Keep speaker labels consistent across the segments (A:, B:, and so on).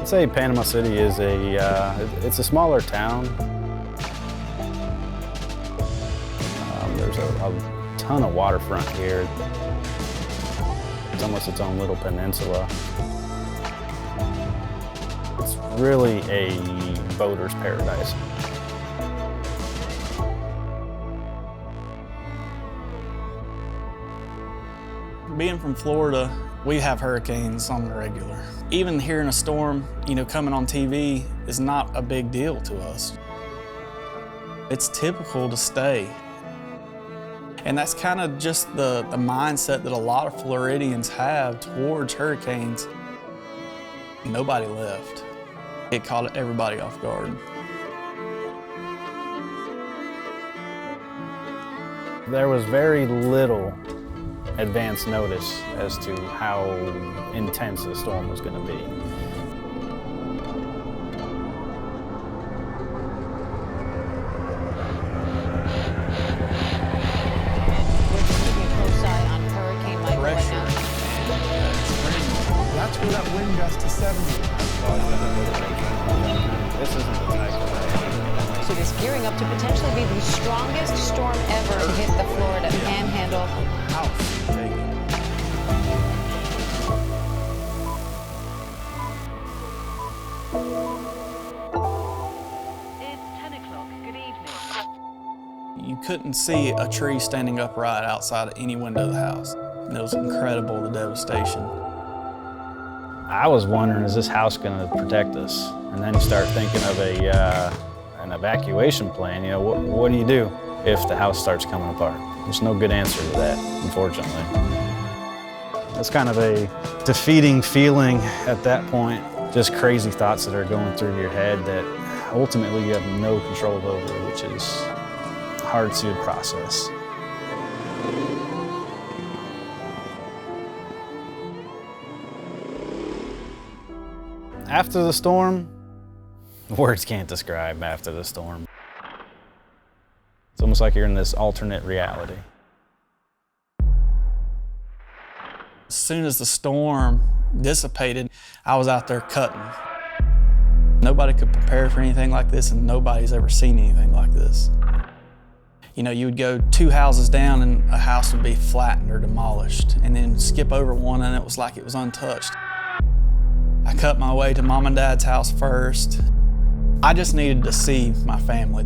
A: say Panama City is it's a smaller town. There's a ton of waterfront here. It's almost its own little peninsula. It's really a boater's paradise.
B: Being from Florida, we have hurricanes on the regular. Even hearing a storm, coming on TV is not a big deal to us. It's typical to stay. And that's kind of just the mindset that a lot of Floridians have towards hurricanes. Nobody left. It caught everybody off guard.
A: There was very little advance notice as to how intense the storm was going to be.
C: We're just keeping a close eye on Hurricane Michael right now.
D: That's where that wind gust to 70.
A: This isn't the type of hurricane.
C: So it is gearing up to potentially be the strongest storm ever to hit the Florida Panhandle.
E: It's 10 o'clock. Good evening.
B: You couldn't see a tree standing upright outside of any window of the house. And it was incredible, the devastation.
A: I was wondering, is this house going to protect us? And then you start thinking of an evacuation plan. What do you do if the house starts coming apart? There's no good answer to that, unfortunately. It's kind of a defeating feeling at that point. Just crazy thoughts that are going through your head that ultimately you have no control over, which is hard to process. After the storm, words can't describe after the storm. It's almost like you're in this alternate reality.
B: As soon as the storm dissipated, I was out there cutting. Nobody could prepare for anything like this, and nobody's ever seen anything like this. You would go 2 houses down and a house would be flattened or demolished, and then skip over one and it was like it was untouched. I cut my way to Mom and Dad's house first. I just needed to see my family.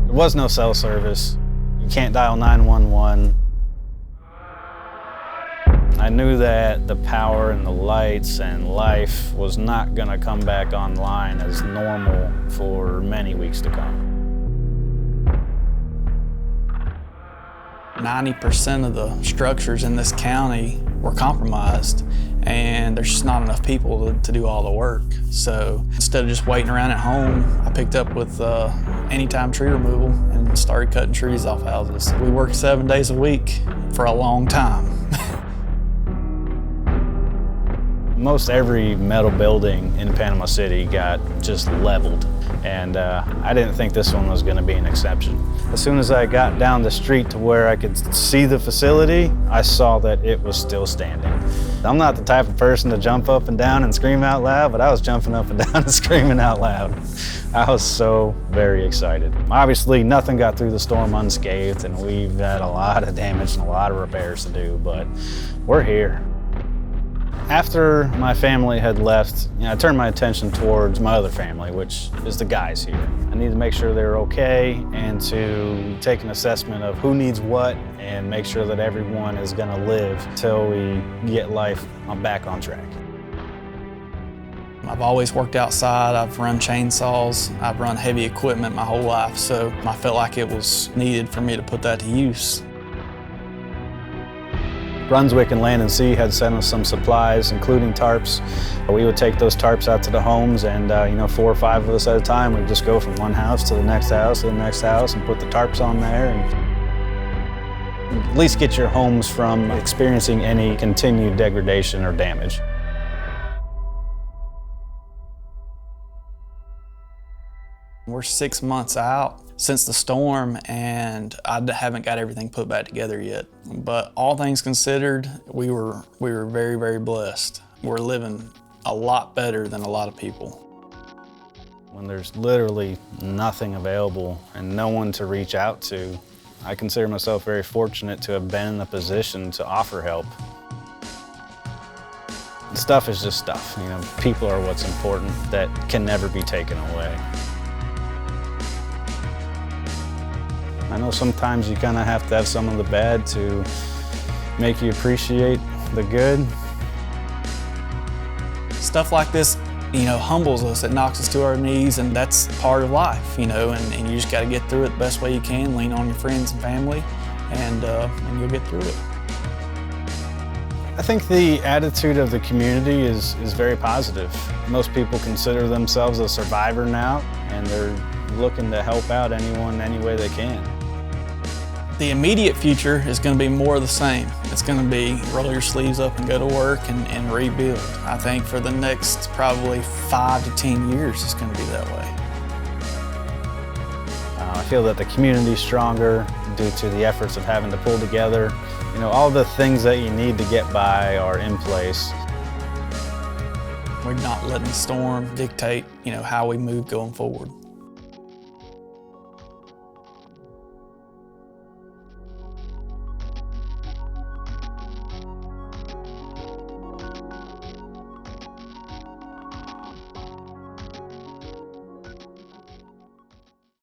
A: There was no cell service. You can't dial 911. I knew that the power and the lights and life was not going to come back online as normal for many weeks to come.
B: 90% of the structures in this county were compromised, and there's just not enough people to do all the work. So instead of just waiting around at home, I picked up with anytime tree removal and started cutting trees off houses. We worked 7 days a week for a long time.
A: Most every metal building in Panama City got just leveled, and I didn't think this one was going to be an exception. As soon as I got down the street to where I could see the facility, I saw that it was still standing. I'm not the type of person to jump up and down and scream out loud, but I was jumping up and down and screaming out loud. I was so very excited. Obviously, nothing got through the storm unscathed, and we've had a lot of damage and a lot of repairs to do, but we're here. After my family had left, I turned my attention towards my other family, which is the guys here. I need to make sure they're okay and to take an assessment of who needs what and make sure that everyone is going to live till we get life back on track.
B: I've always worked outside. I've run chainsaws. I've run heavy equipment my whole life, so I felt like it was needed for me to put that to use.
A: Brunswick and Land and Sea had sent us some supplies, including tarps. We would take those tarps out to the homes, and 4 or 5 of us at a time, we'd just go from one house to the next house to the next house and put the tarps on there, and at least get your homes from experiencing any continued degradation or damage.
B: We're 6 months out since the storm, and I haven't got everything put back together yet. But all things considered, we were very, very blessed. We're living a lot better than a lot of people.
A: When there's literally nothing available and no one to reach out to, I consider myself very fortunate to have been in a position to offer help. Stuff is just stuff, you know. People are what's important that can never be taken away. I know sometimes you kind of have to have some of the bad to make you appreciate the good.
B: Stuff like this, you know, humbles us. It knocks us to our knees, and that's part of life, you know, and you just got to get through it the best way you can, lean on your friends and family, and you'll get through it.
A: I think the attitude of the community is very positive. Most people consider themselves a survivor now, and they're looking to help out anyone any way they can.
B: The immediate future is going to be more of the same. It's going to be roll your sleeves up and go to work and rebuild. I think for the next probably 5 to 10 years, it's going to be that way.
A: I feel that the community's stronger due to the efforts of having to pull together. You know, all the things that you need to get by are in place.
B: We're not letting the storm dictate, you know, how we move going forward.